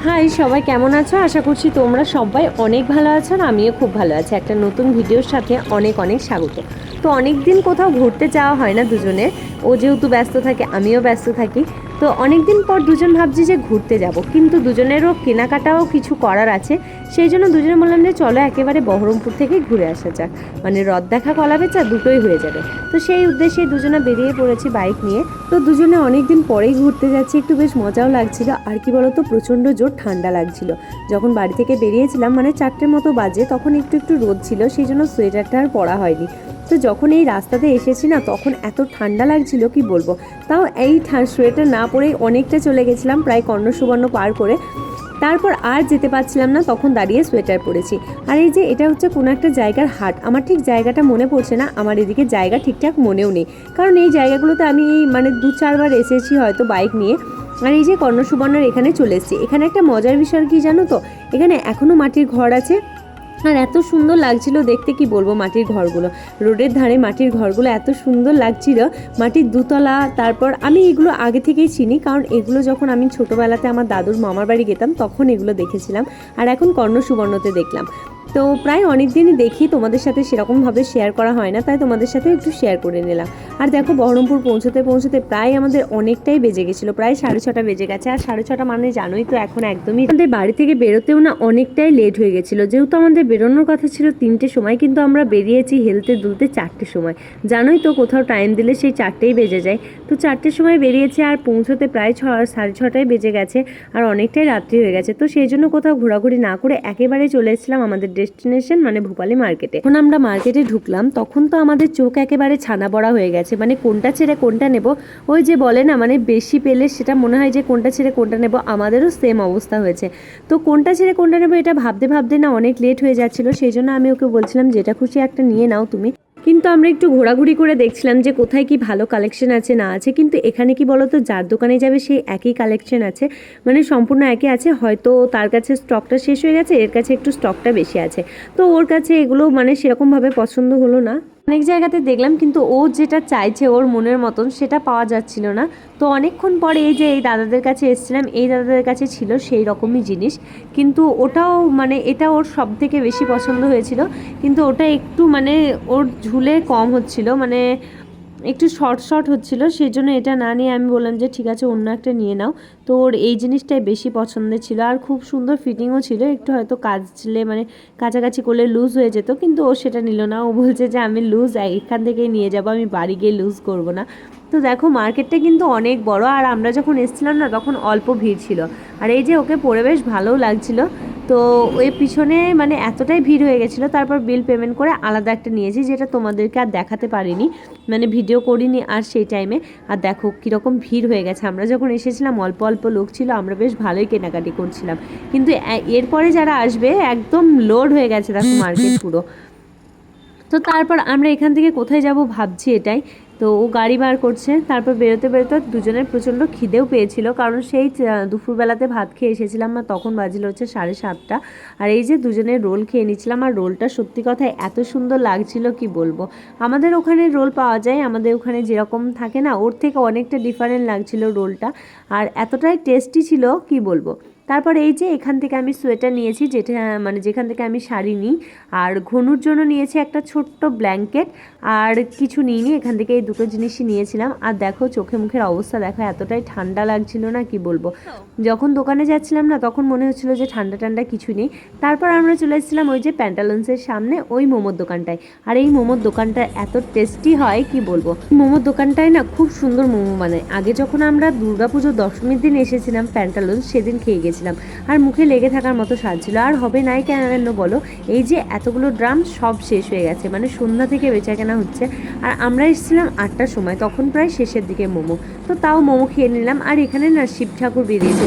High, সবাই কেমন আছো? আশা করছি তোমরা সবাই অনেক ভালো আছো আর আমিও খুব ভালো আছি। একটা নতুন ভিডিওর সাথে অনেক অনেক স্বাগত। তো অনেক দিন কোথাও ঘুরতে যাওয়া হয় না দুজনের। ও যেহেতু ব্যস্ত থাকে, আমিও ব্যস্ত থাকি। তো অনেক দিন পর দুজন ভাবছি যে ঘুরতে যাব, কিন্তু দুজনেরও কেনাকাটাও কিছু করার আছে। সেই জন্য দুজনে বললাম যে চলো একেবারে বহরমপুর থেকে ঘুরে আসা যাক, মানে রথ দেখা কলা বেচা দুটোই হয়ে যাবে। তো সেই উদ্দেশ্যে দুজনে বেরিয়ে পড়েছি বাইক নিয়ে। তো দুজনে অনেক দিন পরেই ঘুরতে যাচ্ছি, একটু বেশ মজাও লাগছিল। আর কি বলতো, প্রচণ্ড জোর ঠান্ডা লাগছিল। যখন বাড়ি থেকে বেরিয়েছিলাম মানে 4টের মতো বাজে, তখন একটু একটু রোদ ছিল, সেই জন্য সোয়েটারটা আর পরা হয়নি। তো যখন এই রাস্তাতে এসেছি না, তখন এত ঠান্ডা লাগছিল কি বলবো। তাও এই সোয়েটার না পরেই অনেকটা চলে গেছিলাম, প্রায় কর্ণ সুবর্ণ পার করে। তারপর আর যেতে পারছিলাম না, তখন দাঁড়িয়ে সোয়েটার পরেছি। আর এই যে এটা হচ্ছে কোনো একটা জায়গার হাট, আমার ঠিক জায়গাটা মনে পড়ছে না, আমার এদিকে জায়গা ঠিকঠাক মনেও নেই, কারণ এই জায়গাগুলোতে আমি মানে 2-4 বার এসেছি হয়তো বাইক নিয়ে। আর এই যে কর্ণ সুবর্ণের এখানে চলে এসেছি। এখানে একটা মজার বিষয় কি জানো তো, এখানে এখনও মাটির ঘর আছে। আর এত সুন্দর লাগছিল দেখতে, কি বলবো, মাটির ঘরগুলো, রোডের ধারে মাটির ঘরগুলো এত সুন্দর লাগছিল। মাটির দুতলা। তারপর আমি এগুলো আগে থেকেই চিনি, কারণ এগুলো যখন আমি ছোটোবেলাতে আমার দাদুর মামার বাড়ি যেতাম তখন এগুলো দেখেছিলাম। আর এখন কর্ণ সুবর্ণতে দেখলাম। তো প্রায় অনেক দিনই দেখি, তোমাদের সাথে সেরকমভাবে শেয়ার করা হয় না, তাই তোমাদের সাথে একটু শেয়ার করে নিলাম। আর দেখো, বহরমপুর পৌঁছতে পৌঁছতে প্রায় আমাদের অনেকটাই বেজে গেছিলো, প্রায় 6:30 বেজে গেছে। আর 6:30 মানে জানোই তো, এখন একদমই আমাদের বাড়ি থেকে বেরোতেও না অনেকটাই লেট হয়ে গেছিলো। যেহেতু আমাদের বেরোনোর কথা ছিল 3টের সময়, কিন্তু আমরা বেরিয়েছি হেলতে দুলতে 4টের সময়। জানোই তো, কোথাও টাইম দিলে সেই 4টেই বেজে যায়। তো 4টের সময় বেরিয়েছে আর পৌঁছতে প্রায় 6:30 বেজে গেছে। আর অনেকটাই রাত্রি হয়ে গেছে। তো সেই জন্য কোথাও ঘোরাঘুরি না করে একেবারে চলে এসেছিলাম আমাদের ডেস্টিনেশন মানে ভূপালী মার্কেটে। যখন আমরা মার্কেটে ঢুকলাম তখন তো আমাদের চোখ একেবারে ছানা বড়া হয়ে গেছে, মানে কোনটা ছেড়ে কোনটা নেব। ওই যে বলে না, মানে বেশি পেলে সেটা মনে হয় যে কোনটা ছেড়ে কোনটা নেব, আমাদেরও সেম অবস্থা হয়েছে। তো কোনটা ছেড়ে কোনটা নেব এটা ভাবতে ভাবতে না অনেক লেট হয়ে যাচ্ছিল, সেই জন্য আমি ওকে বলছিলাম যেটা খুশি একটা নিয়ে নাও তুমি। কিন্তু আমরা একটু ঘোরাঘুরি করে দেখছিলাম যে কোথায় কি ভালো কালেকশন আছে না আছে, কিন্তু এখানে কি বলতো, যার দোকানে যাবে সেই একই কালেকশন আছে, মানে সম্পূর্ণ একই আছে। হয়তো তার কাছে স্টকটা শেষ হয়ে গেছে, এর কাছে একটু স্টকটা বেশি আছে। তো ওর কাছে এগুলো মানে সেরকমভাবে পছন্দ হলো না। অনেক জায়গাতে দেখলাম, কিন্তু ও যেটা চাইছে ওর মনের মতন সেটা পাওয়া যাচ্ছিল না। তো অনেকক্ষণ পরে এই যে এই দাদাদের কাছে এসেছিলাম, এই দাদাদের কাছে ছিল সেই রকমই জিনিস, কিন্তু ওটাও মানে এটা ওর সব থেকে বেশি পছন্দ হয়েছিল। কিন্তু ওটা একটু মানে ওর ঝুলে কম হচ্ছিল, মানে একটু শর্ট শর্ট হচ্ছিল, সেই জন্য এটা না নিয়ে আমি বললাম যে ঠিক আছে অন্য একটা নিয়ে নাও। তো ওর এই জিনিসটাই বেশি পছন্দের ছিল, আর খুব সুন্দর ফিটিংও ছিল। একটু হয়তো কাচলে মানে কাছাকাছি করলে লুজ হয়ে যেত, কিন্তু ও সেটা নিল না। ও বলছে যে আমি লুজ এখান থেকেই নিয়ে যাবো, আমি বাড়ি গিয়ে লুজ করবো না। তো দেখো, মার্কেটটা কিন্তু অনেক বড়, আর আমরা যখন এসেছিলাম না তখন অল্প ভিড় ছিল। আর এই যে ওকে পরে বেশ ভালোও লাগছিল। তো ওই পিছনে মানে এতটাই ভিড় হয়ে গেছিলো, তারপর বিল পেমেন্ট করে আলাদা একটা নিয়েছি, যেটা তোমাদেরকে আর দেখাতে পারিনি, মানে ভিডিও করিনি আর সেই টাইমে। আর দেখো কীরকম ভিড় হয়ে গেছে, আমরা যখন এসেছিলাম অল্প অল্প লোক ছিল, আমরা বেশ ভালোই কেনাকাটি করছিলাম। কিন্তু এরপরে যারা আসবে একদম লোড হয়ে গেছে দেখো মার্কেট পুরো। তো তারপর আমরা এখান থেকে কোথায় যাব ভাবছি এটাই। তো ও গাড়ি বার করছে, তারপর বেরোতে বেরোতে দুজনের প্রচণ্ড খিদেও পেয়েছিল, কারণ সেই দুপুরবেলাতে ভাত খেয়ে এসেছিলাম না, তখন বাজলো হচ্ছে 7:30। আর এই যে দুজনের রোল খেয়ে নিচ্ছিলাম, আর রোলটা সত্যি কথা এত সুন্দর লাগছিল কি বলবো। আমাদের ওখানে রোল পাওয়া যায়, আমাদের ওখানে যেরকম থাকে না, ওর থেকে অনেকটা ডিফারেন্ট লাগছিল রোলটা, আর এতটাই টেস্টি ছিল কি বলবো। তারপর এই যে এখান থেকে আমি সোয়েটার নিয়েছি, যেটা মানে যেখান থেকে আমি শাড়ি নিই, আর ঘনুর জন্য নিয়েছি একটা ছোট্ট ব্ল্যাঙ্কেট, আর কিছু নিইনি, এখান থেকে এই দুটো জিনিসই নিয়েছিলাম। আর দেখো চোখে মুখের অবস্থা দেখো, এতটাই ঠান্ডা লাগছিল না কি বলবো। যখন দোকানে যাচ্ছিলাম না তখন মনে হচ্ছিলো যে ঠান্ডা ঠান্ডা কিছু নেই। তারপর আমরা চলে এসেছিলাম ওই যে প্যান্টালন্সের সামনে ওই মোমোর দোকানটায়। আর এই মোমোর দোকানটা এত টেস্টি হয় কি বলবো। মোমোর দোকানটায় না খুব সুন্দর মোমো বানায়। আগে যখন আমরা দুর্গাপুজোর দশমীর দিন এসেছিলাম প্যান্টালন্স, সেদিন খেয়ে গেছিলাম, আর মুখে লেগে থাকার মতো স্বাদ ছিল। আর হবে নাই কেন বলো, এই যে এতগুলো ড্রাম সব শেষ হয়ে গেছে, মানে সন্ধ্যা থেকে বেচা কেনা হচ্ছে। আর আমরা এসেছিলাম 8টার সময়, তখন প্রায় শেষের দিকে মোমো। তো তাও মোমো খেয়ে নিলাম। আর এখানে না শিব ঠাকুর বেরিয়েছে।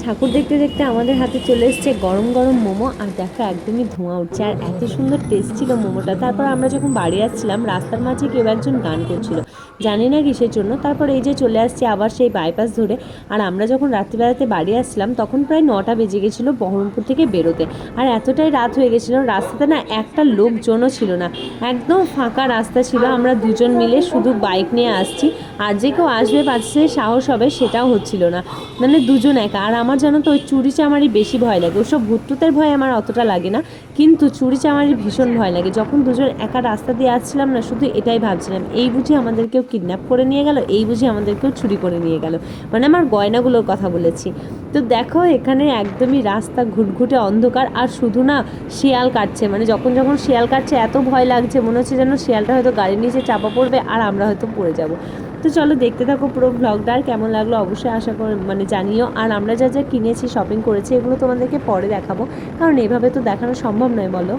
ঠাকুর দেখতে দেখতে আমাদের হাতে চলে এসেছে গরম গরম মোমো, আর দেখো একদমই ধোঁয়া উঠছে, আর এত সুন্দর টেস্ট ছিল মোমোটা। তারপর আমরা যখন বাড়ি আসছিলাম রাস্তার মাঝে কেউ একজন গান করছিল, জানি না কিসের জন্য। তারপর এই যে চলে আসছি আবার সেই বাইপাস ধরে। আর আমরা যখন রাত্রিবেলাতে বাড়ি আসছিলাম তখন প্রায় 9টা বেজে গেছিলো বহরমপুর থেকে বেরোতে, আর এতটাই রাত হয়ে গেছিলো রাস্তাতে না একটা লোকজনও ছিল না, একদম ফাঁকা রাস্তা ছিল। আমরা দুজন মিলে শুধু বাইক নিয়ে আসছি, আর যে কেউ আসবে পাশে সাহস হবে সেটাও হচ্ছিল না, মানে দুজন একা। আর আমার জানো তো ওই চুরি চামারি বেশি ভয় লাগে, ওসব ভূতটুতের ভয় আমার অতটা লাগে না, কিন্তু চুরি চামারি ভীষণ ভয় লাগে। যখন দুজন একা রাস্তা দিয়ে আসছিলাম না, শুধু এটাই ভাবছিলাম, এই বুঝি আমাদের কেউ কিডন্যাপ করে নিয়ে গেল, এই বুঝি আমাদের কেউ চুরি করে নিয়ে গেল, মানে আমার গয়নাগুলোর কথা বলেছি। তো দেখো এখানে একদমই রাস্তা ঘুটঘুটে অন্ধকার, আর শুধু না শিয়াল কাটছে, মানে যখন যখন শিয়াল কাটছে এত ভয় লাগছে, মনে হচ্ছে যেন শিয়ালটা হয়তো গাড়ির নিচে চাপা পড়বে আর আমরা হয়তো পড়ে যাব। তো চলো দেখতে থাকো পুরো ব্লগটা, আর কেমন লাগলো অবশ্যই আশা করে মানে জানিও। আর আমরা যা যা কিনেছি শপিং করেছি এগুলো তোমাদেরকে পরে দেখাবো, কারণ এভাবে তো দেখানো সম্ভব নয় বলো।